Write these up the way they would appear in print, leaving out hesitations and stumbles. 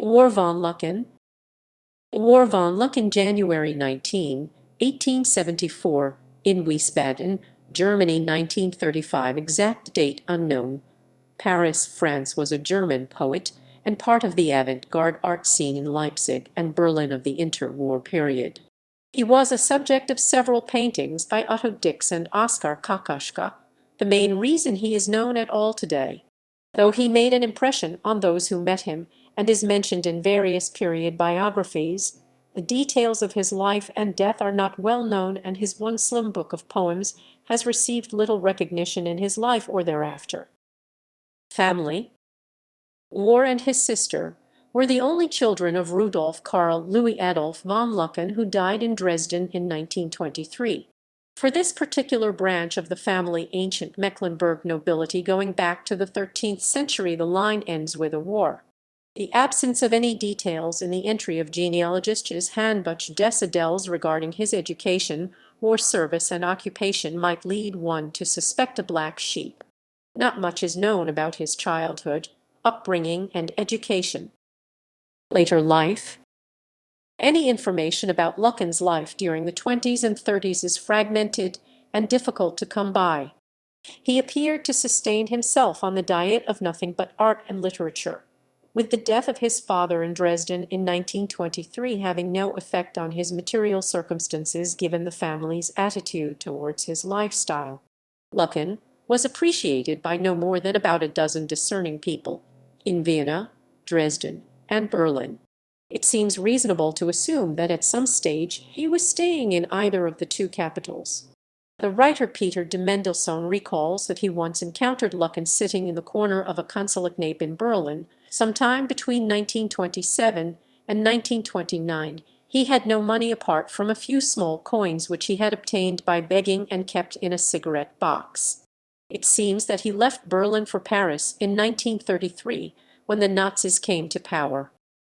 Iwar von Lücken. Iwar von Lücken, January 19, 1874, in Wiesbaden, Germany 1935, exact date unknown. Paris, France, was a German poet and part of the avant-garde art scene in Leipzig and Berlin of the interwar period. He was a subject of several paintings by Otto and Oskar Kokoschka, the main reason he is known at all today. Though he made an impression on those who met him and is mentioned in various period biographies, the details of his life and death are not well known, and his one slim book of poems has received little recognition in his life or thereafter. Family. Iwar and his sister were the only children of Rudolf Karl Louis Adolf von Lücken, who died in Dresden in 1923. For this particular branch of the family ancient Mecklenburg nobility going back to the 13th century, the line ends with Iwar. The absence of any details in the entry of genealogist's Handbuch des Adels regarding his education, war service, and occupation might lead one to suspect a black sheep. Not much is known about his childhood, upbringing, and education. Later life. Any information about Lücken's life during the 20s and 30s is fragmented and difficult to come by. He appeared to sustain himself on the diet of nothing but art and literature, with the death of his father in Dresden in 1923 having no effect on his material circumstances given the family's attitude towards his lifestyle. Lücken was appreciated by no more than about a dozen discerning people in Vienna, Dresden, and Berlin. It seems reasonable to assume that at some stage he was staying in either of the two capitals. The writer Peter de Mendelssohn recalls that he once encountered Lücken sitting in the corner of a Konsulatskneipe in Berlin, sometime between 1927 and 1929. He had no money apart from a few small coins which he had obtained by begging and kept in a cigarette box. It seems that he left Berlin for Paris in 1933, when the Nazis came to power.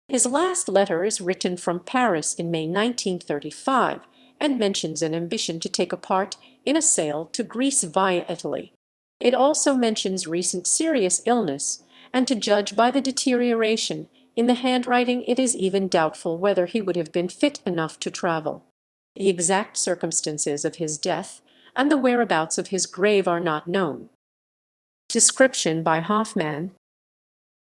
His last letter is written from Paris in May 1935 and mentions an ambition to take a part in a sail to Greece via Italy. It also mentions recent serious illness, and to judge by the deterioration in the handwriting, it is even doubtful whether he would have been fit enough to travel. The exact circumstances of his death and the whereabouts of his grave are not known. Description by Hoffmann.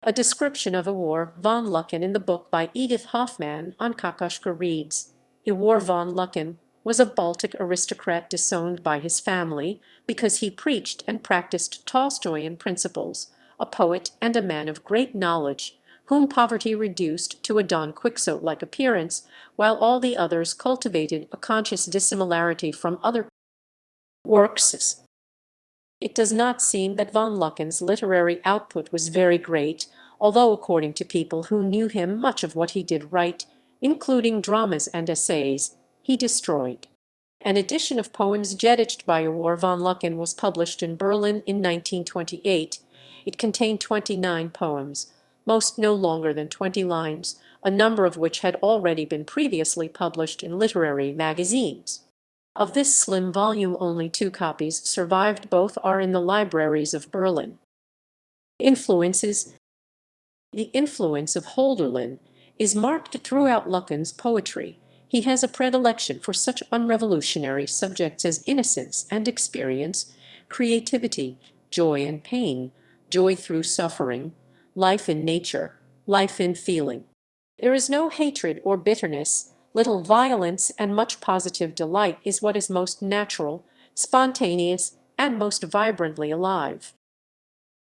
A description of Iwar von Lücken in the book by Edith Hoffmann on Kokoschka reads, Iwar von Lücken was a Baltic aristocrat disowned by his family because he preached and practiced Tolstoyan principles, a poet and a man of great knowledge, whom poverty reduced to a Don Quixote-like appearance, while all the others cultivated a conscious dissimilarity from other works. It does not seem that von Lücken's literary output was very great, although according to people who knew him much of what he did write, including dramas and essays, he destroyed. An edition of poems Gedicht by Iwar von Lücken was published in Berlin in 1928. It contained 29 poems, most no longer than 20 lines, a number of which had already been previously published in literary magazines. Of this slim volume only 2 copies survived. Both are in the libraries of Berlin. Influences. The influence of Hölderlin is marked throughout Lücken's poetry. He has a predilection for such unrevolutionary subjects as innocence and experience, creativity, joy and pain, joy through suffering, life in nature, life in feeling. There is no hatred or bitterness, little violence, and much positive delight is what is most natural, spontaneous, and most vibrantly alive.